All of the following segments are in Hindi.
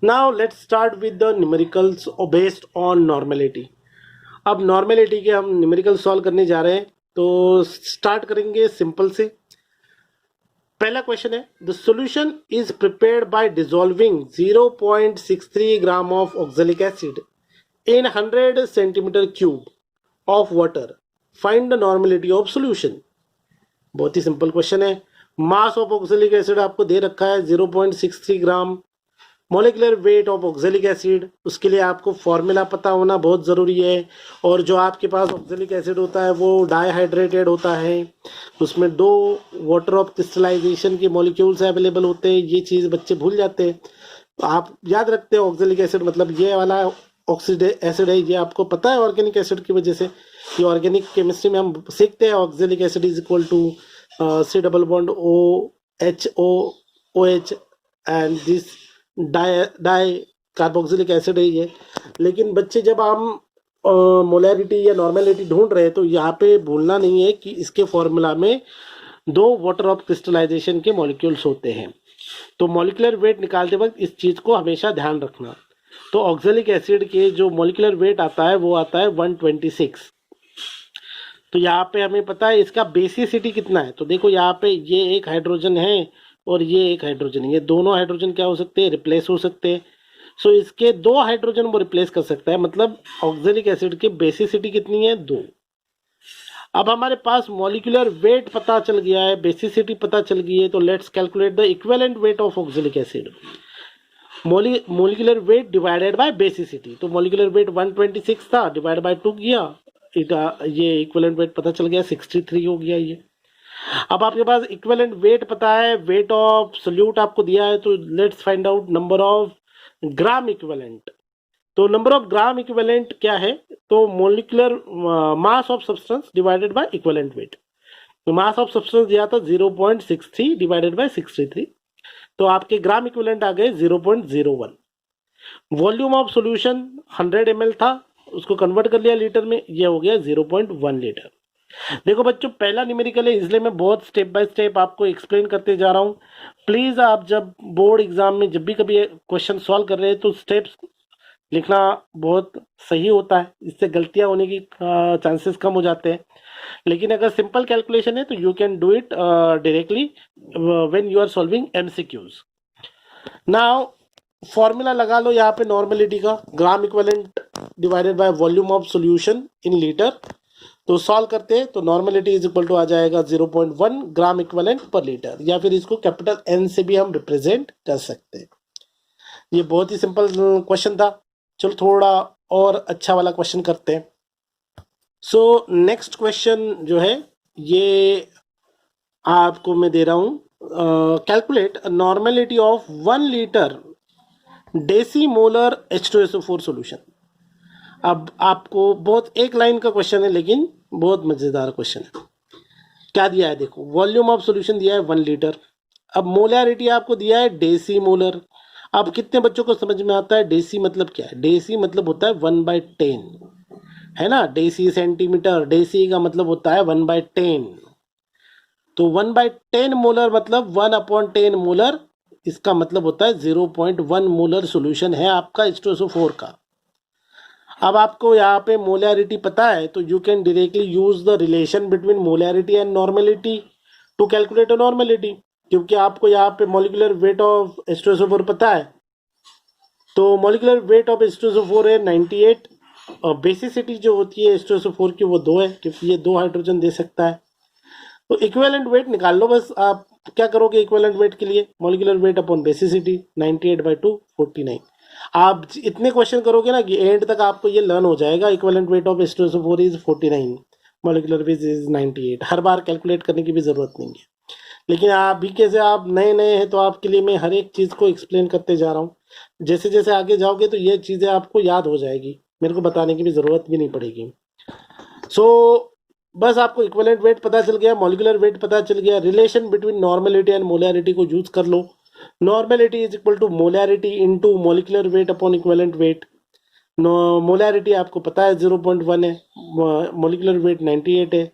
Now let's start with the numericals based on normality. अब नॉर्मेलिटी के हम न्यूमेरिकल सॉल्व करने जा रहे हैं, तो स्टार्ट करेंगे सिंपल से। पहला क्वेश्चन है, the solution is prepared by dissolving 0.63 gram of oxalic acid in 100 centimetre cube of water, find the normality of solution. बहुत ही सिंपल क्वेश्चन है। मास ऑफ ऑक्सैलिक एसिड आपको दे रखा है 0.63 gram, molecular weight of oxalic acid, उसके लिए आपको फॉर्मूला पता होना बहुत ज़रूरी है। और जो आपके पास ऑक्सैलिक एसिड होता है वो डाइहाइड्रेटेड होता है, उसमें 2 वाटर ऑफ क्रिस्टलाइजेशन के मॉलिक्यूल्स अवेलेबल होते हैं। ये चीज़ बच्चे भूल जाते हैं, तो आप याद रखते हैं ऑक्सैलिक एसिड मतलब ये वाला ऑक्सीड एसिड है, ये आपको पता है ऑर्गेनिक एसिड की वजह से। ये ऑर्गेनिक केमिस्ट्री में हम सीखते हैं oxalic acid is equal to C double bond O H O H and this dicarboxylic acid है ये। लेकिन बच्चे जब हम मोलैरिटी या नॉर्मेलिटी ढूंढ रहे हैं तो यहाँ पे भूलना नहीं है कि इसके फॉर्मूला में 2 वाटर ऑफ क्रिस्टलाइजेशन के मॉलिक्यूल्स होते हैं। तो मॉलिकुलर वेट निकालते वक्त इस चीज़ को हमेशा ध्यान रखना। तो ऑक्सैलिक एसिड के जो मॉलिकुलर वेट आता है वो आता है 126। तो यहाँ पे हमें पता है इसका बेसिसिटी कितना है। तो देखो यहाँ पे ये एक हाइड्रोजन है और ये एक हाइड्रोजन है, ये दोनों हाइड्रोजन क्या हो सकते हैं, रिप्लेस हो सकते हैं। सो इसके 2 हाइड्रोजन वो रिप्लेस कर सकता है, मतलब ऑक्सैलिक एसिड की बेसिसिटी कितनी है, 2। अब हमारे पास मॉलिक्यूलर वेट पता चल गया है, बेसिसिटी पता चल गई है, तो let's calculate the equivalent weight of oxalic acid. Molecular weight divided by basicity, तो मोलिकुलर वेट 126 था, डिवाइड बाय 2 किया, ये इक्विवेलेंट वेट पता चल गया 63 हो गया ये। अब आपके पास इक्विवेलेंट वेट पता है, वेट ऑफ सोल्यूट आपको दिया है, तो let's find out number of gram equivalent. तो नंबर ऑफ ग्राम इक्विवेलेंट क्या है, तो molecular mass of substance divided by equivalent wait. तो मास ऑफ सब्सटेंस दिया था 0.63 डिवाइडेड बाय 63, तो आपके ग्राम इक्विवेलेंट आ गए 0.01। वॉल्यूम ऑफ सॉल्यूशन 100 ml था, उसको कन्वर्ट कर लिया लीटर में, ये हो गया 0.1 लीटर। देखो बच्चों, पहला न्यूमेरिकल है इसलिए मैं बहुत स्टेप बाय स्टेप आपको एक्सप्लेन करते जा रहा हूँ। प्लीज़ आप जब बोर्ड एग्जाम में जब भी कभी क्वेश्चन सॉल्व कर रहे हैं तो स्टेप्स लिखना बहुत सही होता है, इससे गलतियां होने की चांसेस कम हो जाते हैं। लेकिन अगर सिंपल कैलकुलेशन है तो you can do it directly when you are solving MCQs. Now formula लगा लो यहाँ पे नॉर्मेलिटी का, gram equivalent divided by volume of solution in litre. तो सॉल्व करते हैं तो नॉर्मेलिटी इज इक्वल टू आ जाएगा 0.1 ग्राम इक्विवेलेंट पर लीटर, या फिर इसको कैपिटल एन से भी हम रिप्रेजेंट कर सकते हैं। ये बहुत ही सिंपल क्वेश्चन था। चलो थोड़ा और अच्छा वाला क्वेश्चन करते हैं। सो नेक्स्ट क्वेश्चन जो है ये आपको मैं दे रहा हूं, calculate normality of 1 litre decimolar H2SO4 solution. अब आपको बहुत एक लाइन का क्वेश्चन है लेकिन बहुत मजेदार क्वेश्चन है। क्या दिया है देखो, वॉल्यूम ऑफ सॉल्यूशन दिया है 1 लीटर, अब मोलैरिटी आपको दिया है डेसीमोलर। अब कितने बच्चों को समझ में आता है डेसी मतलब क्या है? डेसी मतलब होता है 1/10, है ना, डेसी सेंटीमीटर, डेसी का मतलब होता है 1/10। तो 1/10 मोलर मतलब 1/10 मोलर, इसका मतलब होता है 0.1 मोलर सॉल्यूशन है आपका H2SO4 का। अब आपको यहाँ पे मोलैरिटी पता है तो you can directly use the relation between molarity and normality to calculate normality, क्योंकि आपको यहाँ पे मॉलिकुलर वेट ऑफ H2SO4 पता है। तो मॉलिकुलर वेट ऑफ H2SO4 है 98, और बेसिसिटी जो होती है H2SO4 की वो 2 है, क्योंकि ये 2 हाइड्रोजन दे सकता है। तो इक्विवेलेंट वेट निकाल लो बस। आप क्या करोगे इक्विवेलेंट वेट के लिए, मॉलिकुलर वेट अपॉन बेसिसिटी 98/2 49। आप इतने क्वेश्चन करोगे ना कि एंड तक आपको ये लर्न हो जाएगा। Equivalent weight of H2SO4 is 49, molecular weight is 98। Her bar calculate करने की भी जरूरत नहीं है। लेकिन आप भी कैसे आप नए नए हैं तो आपके लिए मैं हर एक चीज़ को एक्सप्लेन करते जा रहा हूँ। जैसे जैसे आगे जाओगे तो ये चीज़ें आपको याद हो जाएगी, मेरे को बताने की भी ज़रूरत भी नहीं पड़ेगी। सो बस आपको इक्विवेलेंट वेट पता चल गया, मॉलिकुलर वेट पता चल गया, relation between normality and molarity को यूज कर लो। Normality is equal to molarity into molecular weight upon equivalent weight. Molarity आपको पता है 0.1 है, मॉलिकुलर वेट 98 है,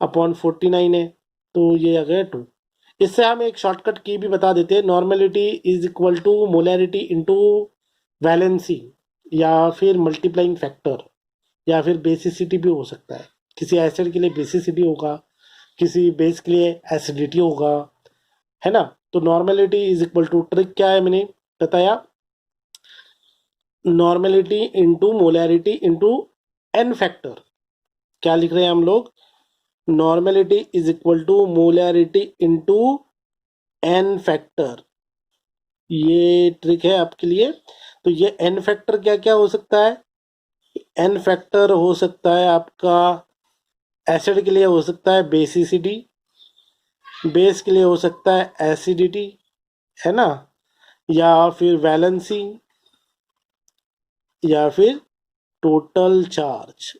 अपॉन 49 है, तो ये आ गया 2। इससे हम एक शॉर्टकट की भी बता देते हैं, normality is equal to molarity into valency या फिर मल्टीप्लाइंग फैक्टर या फिर बेसिसिटी भी हो सकता है। किसी एसिड के लिए बेसिसिटी होगा, किसी बेस के लिए एसिडिटी होगा, है ना। तो normality is equal to, trick क्या है मैंने बताया, normality into molarity into n factor. क्या लिख रहे हैं हम लोग, normality is equal to molarity into n factor. ये ट्रिक है आपके लिए। तो ये एन फैक्टर क्या क्या हो सकता है, एन फैक्टर हो सकता है आपका एसिड के लिए हो सकता है बेसिसिटी, बेस के लिए हो सकता है एसिडिटी, है ना, या फिर वैलेंसी, या फिर टोटल चार्ज।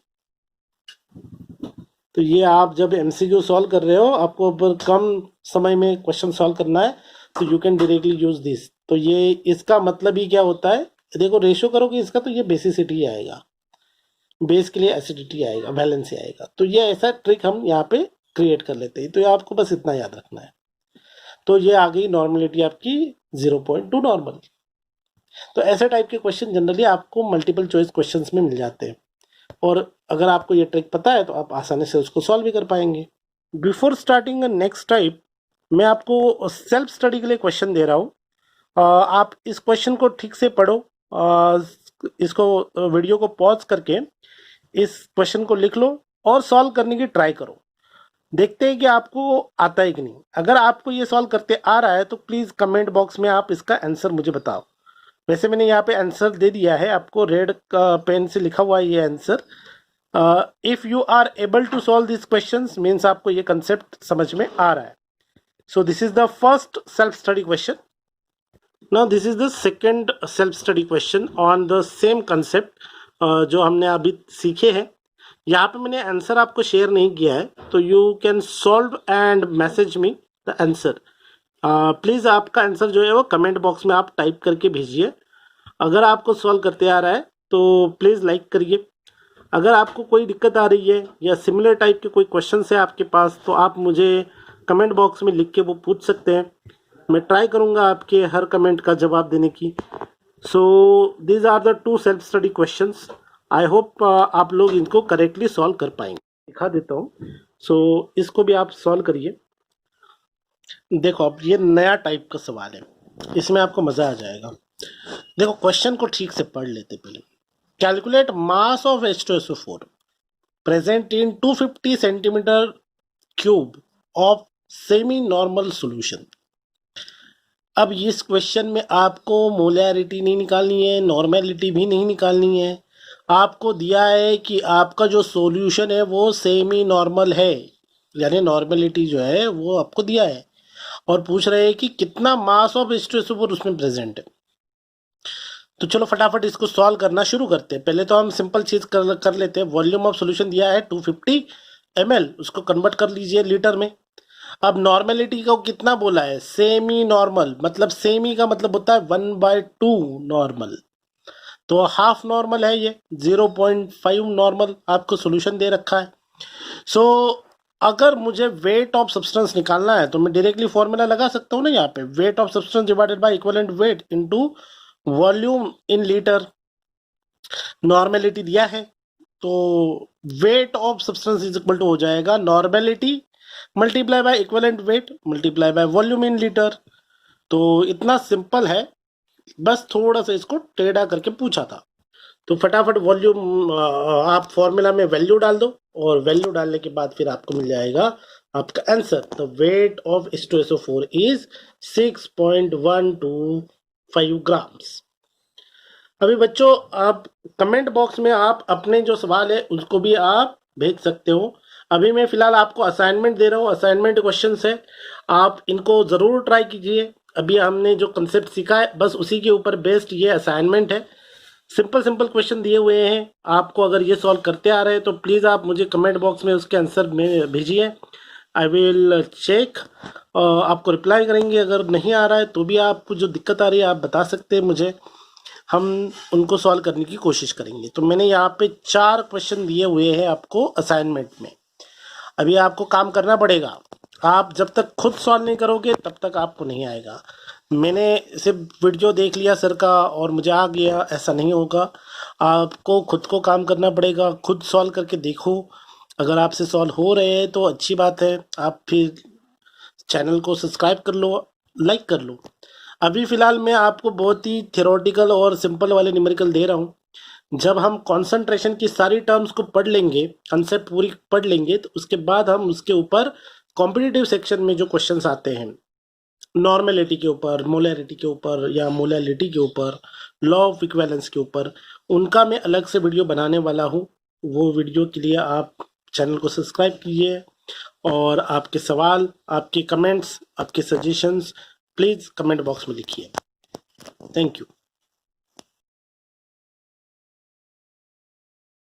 तो ये आप जब एमसीक्यू सॉल्व कर रहे हो, आपको अब कम समय में क्वेश्चन सॉल्व करना है, तो you can directly use this. तो ये इसका मतलब ही क्या होता है, देखो रेशो करोगे इसका तो ये बेसिसिटी आएगा, बेस के लिए एसिडिटी आएगा, वैलेंसी आएगा। तो ये ऐसा ट्रिक हम यहाँ पे क्रिएट कर लेते हैं। तो ये आपको बस इतना याद रखना है। तो ये आ गई नॉर्मलिटी आपकी 0.2 नॉर्मल। तो ऐसे टाइप के क्वेश्चन जनरली आपको मल्टीपल चॉइस क्वेश्चंस में मिल जाते हैं, और अगर आपको ये ट्रिक पता है तो आप आसानी से उसको सॉल्व भी कर पाएंगे। बिफोर स्टार्टिंग नेक्स्ट टाइप, मैं आपको सेल्फ स्टडी के लिए क्वेश्चन दे रहा हूँ। आप इस क्वेश्चन को ठीक से पढ़ो, इसको वीडियो को पॉज करके इस क्वेश्चन को लिख लो और सॉल्व करने की ट्राई करो। देखते हैं कि आपको आता है कि नहीं। अगर आपको ये सॉल्व करते आ रहा है तो प्लीज़ कमेंट बॉक्स में आप इसका आंसर मुझे बताओ। वैसे मैंने यहाँ पे आंसर दे दिया है आपको, रेड पेन से लिखा हुआ है ये answer. If you are able to solve this questions means आपको ये कंसेप्ट समझ में आ रहा है। So this is the first self study question. Now this is the second self study question on the same concept जो हमने अभी सीखे हैं। यहाँ पे मैंने आंसर आपको शेयर नहीं किया है, तो you can solve and message me the answer. Please आपका आंसर जो है वो कमेंट बॉक्स में आप टाइप करके भेजिए। अगर आपको सॉल्व करते आ रहा है तो प्लीज़ लाइक करिए। अगर आपको कोई दिक्कत आ रही है या सिमिलर टाइप के कोई क्वेश्चन है आपके पास, तो आप मुझे कमेंट बॉक्स में लिख के वो पूछ सकते हैं। मैं ट्राई करूँगा आपके हर कमेंट का जवाब देने की। So these are the two self study questions. I hope आप लोग इनको करेक्टली सॉल्व कर पाएंगे। दिखा देता हूँ। सो इसको भी आप सॉल्व करिए। देखो अब ये नया टाइप का सवाल है, इसमें आपको मज़ा आ जाएगा। देखो क्वेश्चन को ठीक से पढ़ लेते पहले। Calculate mass of H2SO4 present in 250 centimetre cube of semi normal solution. अब इस क्वेश्चन में आपको मोलैरिटी नहीं निकालनी है, नॉर्मेलिटी भी नहीं निकालनी है। आपको दिया है कि आपका जो सॉल्यूशन है वो सेमी नॉर्मल है, यानी नॉर्मेलिटी जो है वो आपको दिया है, और पूछ रहे हैं कि कितना मास ऑफ H2SO4 उसमें प्रेजेंट है। तो चलो फटाफट इसको सॉल्व करना शुरू करते हैं। पहले तो हम सिंपल चीज़ कर लेते हैं। वॉल्यूम ऑफ सॉल्यूशन दिया है 250 ml, उसको कन्वर्ट कर लीजिए लीटर में। अब नॉर्मेलिटी को कितना बोला है, सेमी नॉर्मल, मतलब सेमी का मतलब होता है 1/2 नॉर्मल, तो हाफ नॉर्मल है ये, 0.5 नॉर्मल आपको सॉल्यूशन दे रखा है। सो अगर मुझे वेट ऑफ सब्सटेंस निकालना है तो मैं डायरेक्टली फॉर्मूला लगा सकता हूँ ना यहाँ पे, weight of substance divided by equivalent weight into volume in litre. Normality दिया है तो weight of substance is equal to हो जाएगा normality multiply by equivalent weight multiply by volume in litre. तो इतना सिंपल है, बस थोड़ा सा इसको टेढ़ा करके पूछा था। तो फटाफट वॉल्यूम आप फॉर्मूला में वैल्यू डाल दो, और वैल्यू डालने के बाद फिर आपको मिल जाएगा आपका answer. The weight of H2SO4 is 6.125 grams. अभी बच्चों आप कमेंट बॉक्स में आप अपने जो सवाल है उसको भी आप भेज सकते हो। अभी मैं फिलहाल आपको असाइनमेंट दे रहा हूँ, असाइनमेंट क्वेश्चंस है, आप इनको ज़रूर ट्राई कीजिए। अभी हमने जो कंसेप्ट सीखा है बस उसी के ऊपर बेस्ड ये असाइनमेंट है। सिंपल सिंपल क्वेश्चन दिए हुए हैं आपको, अगर ये सॉल्व करते आ रहे हैं तो प्लीज़ आप मुझे कमेंट बॉक्स में उसके आंसर में भेजिए। आई विल चेक, आपको रिप्लाई करेंगे। अगर नहीं आ रहा है तो भी आपको जो दिक्कत आ रही है आप बता सकते हैं मुझे, हम उनको सॉल्व करने की कोशिश करेंगे। तो मैंने यहाँ पे 4 क्वेश्चन दिए हुए हैं आपको असाइनमेंट में। अभी आपको काम करना पड़ेगा, आप जब तक खुद सॉल्व नहीं करोगे तब तक आपको नहीं आएगा। मैंने सिर्फ वीडियो देख लिया सर का और मुझे आ गया, ऐसा नहीं होगा। आपको खुद को काम करना पड़ेगा, खुद सॉल्व करके देखो। अगर आपसे सॉल्व हो रहे हैं तो अच्छी बात है, आप फिर चैनल को सब्सक्राइब कर लो, लाइक कर लो। अभी फ़िलहाल मैं आपको बहुत ही थियोरेटिकल और सिंपल वाले न्यूमेरिकल दे रहा हूँ। जब हम कंसंट्रेशन की सारी टर्म्स को पढ़ लेंगे, कंसेप्ट पूरी पढ़ लेंगे, तो उसके बाद हम उसके ऊपर कॉम्पिटिटिव सेक्शन में जो क्वेश्चंस आते हैं, नॉर्मेलिटी के ऊपर, मोलैरिटी के ऊपर या मोलैलिटी के ऊपर, लॉ ऑफ इक्विवेलेंस के ऊपर, उनका मैं अलग से वीडियो बनाने वाला हूँ। वो वीडियो के लिए आप चैनल को सब्सक्राइब कीजिए और आपके सवाल, आपके कमेंट्स, आपके सजेशंस प्लीज़ कमेंट बॉक्स में लिखिए। Thank you.